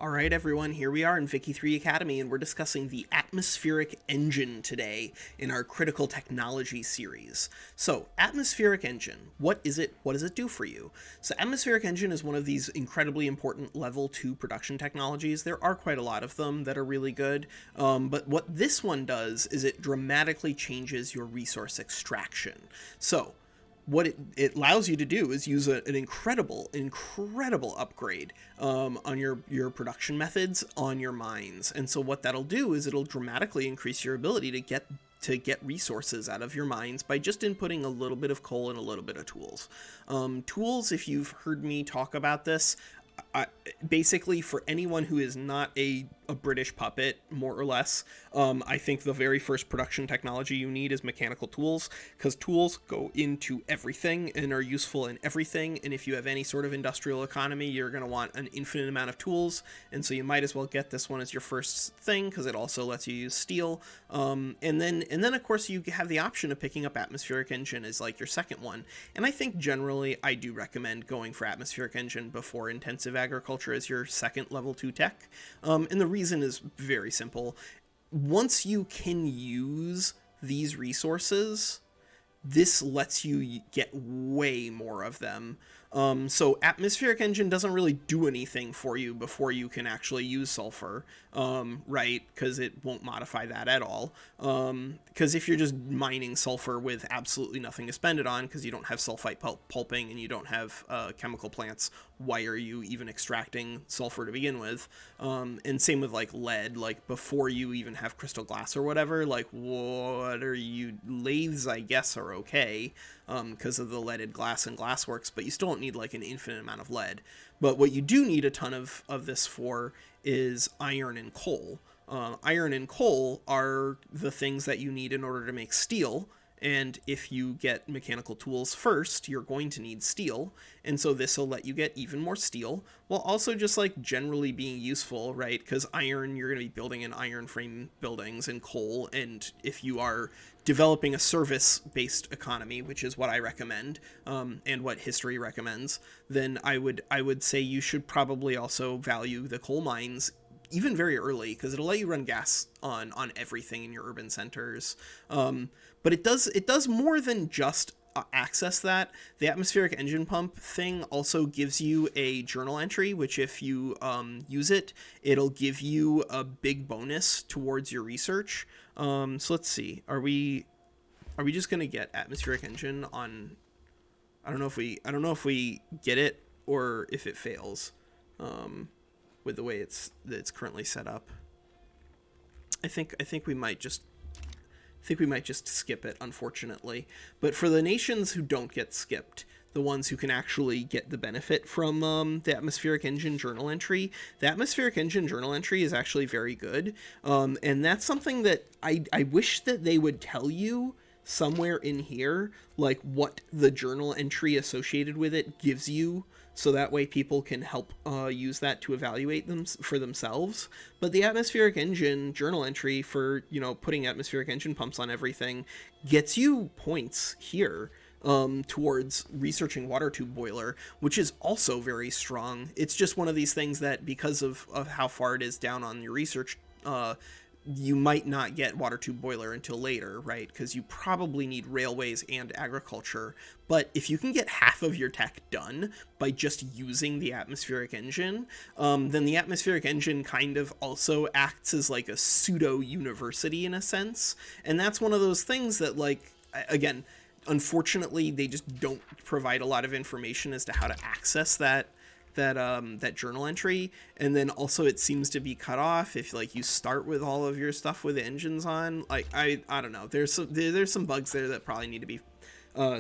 All right, everyone, here we are in Vicky 3 Academy, and we're discussing the atmospheric engine today in our critical technology series. So, atmospheric engine, what is it? What does it do for you? So, atmospheric engine is one of these incredibly important level 2 production technologies. There are quite a lot of them that are really good, but what this one does is it dramatically changes your resource extraction. So, what it allows you to do is use an incredible upgrade on your production methods on your mines. And so what that'll do is it'll dramatically increase your ability to get resources out of your mines by just inputting a little bit of coal and a little bit of tools. Tools, if you've heard me talk about this, basically for anyone who is not a British puppet, more or less, I think the very first production technology you need is mechanical tools, because tools go into everything and are useful in everything. And if you have any sort of industrial economy, you're going to want an infinite amount of tools, and so you might as well get this one as your first thing, because it also lets you use steel. And then of course you have the option of picking up atmospheric engine as like your second one. And I think generally I do recommend going for atmospheric engine before intensive agriculture as your second level 2 tech. And the reason is very simple. Once you can use these resources, this lets you get way more of them. So atmospheric engine doesn't really do anything for you before you can actually use sulfur, right? Because it won't modify that at all. Because if you're just mining sulfur with absolutely nothing to spend it on, because you don't have sulfite pulping and you don't have chemical plants, why are you even extracting sulfur to begin with? And same with like lead, like before you even have crystal glass or whatever, like what are you, lathes I guess are okay, because of the leaded glass and glassworks, but you still don't need like an infinite amount of lead. But what you do need a ton of this for is iron and coal. Iron and coal are the things that you need in order to make steel. And if you get mechanical tools first, you're going to need steel. And so this will let you get even more steel, while also just like generally being useful, right? Because iron, you're going to be building in iron frame buildings, and coal. And if you are developing a service-based economy, which is what I recommend, and what history recommends, then I would say you should probably also value the coal mines even very early, because it'll let you run gas on everything in your urban centers. But it does more than just access that. The atmospheric engine pump thing also gives you a journal entry, which if you use it, it'll give you a big bonus towards your research. So let's see. Are we just gonna get atmospheric engine on? I don't know if we get it or if it fails. With the way it's currently set up, I think we might just skip it, unfortunately. But for the nations who don't get skipped, the ones who can actually get the benefit from the atmospheric engine journal entry, the atmospheric engine journal entry is actually very good, and that's something that I wish that they would tell you somewhere in here, like what the journal entry associated with it gives you, so that way people can help use that to evaluate them for themselves. But the atmospheric engine journal entry for, putting atmospheric engine pumps on everything gets you points here towards researching water tube boiler, which is also very strong. It's just one of these things that, because of how far it is down on your research, you might not get water tube boiler until later, right? Because you probably need railways and agriculture. But if you can get half of your tech done by just using the atmospheric engine, then the atmospheric engine kind of also acts as like a pseudo-university in a sense. And that's one of those things that, like, again, unfortunately, they just don't provide a lot of information as to how to access that journal entry. And then also it seems to be cut off if like you start with all of your stuff with the engines on. Like I don't know, there's some bugs there that probably need to be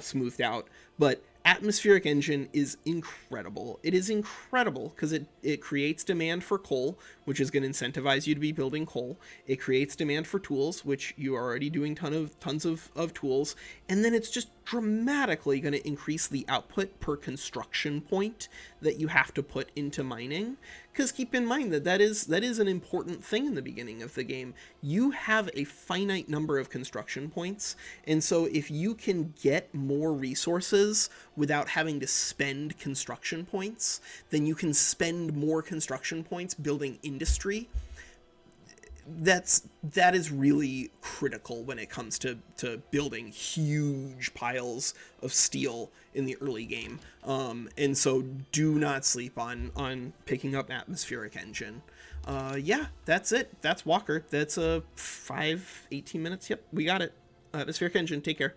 smoothed out. But atmospheric engine is incredible. It is incredible because it creates demand for coal, which is going to incentivize you to be building coal. It creates demand for tools, which you are already doing tons of tools. And then it's just dramatically going to increase the output per construction point that you have to put into mining. Because keep in mind that is an important thing in the beginning of the game. You have a finite number of construction points, and so if you can get more resources without having to spend construction points, then you can spend more construction points building industry. That is really critical when it comes to building huge piles of steel in the early game. And so do not sleep on picking up Atmospheric Engine. Yeah, that's it. That's Walker. That's 18 minutes. Yep, we got it. Atmospheric Engine, take care.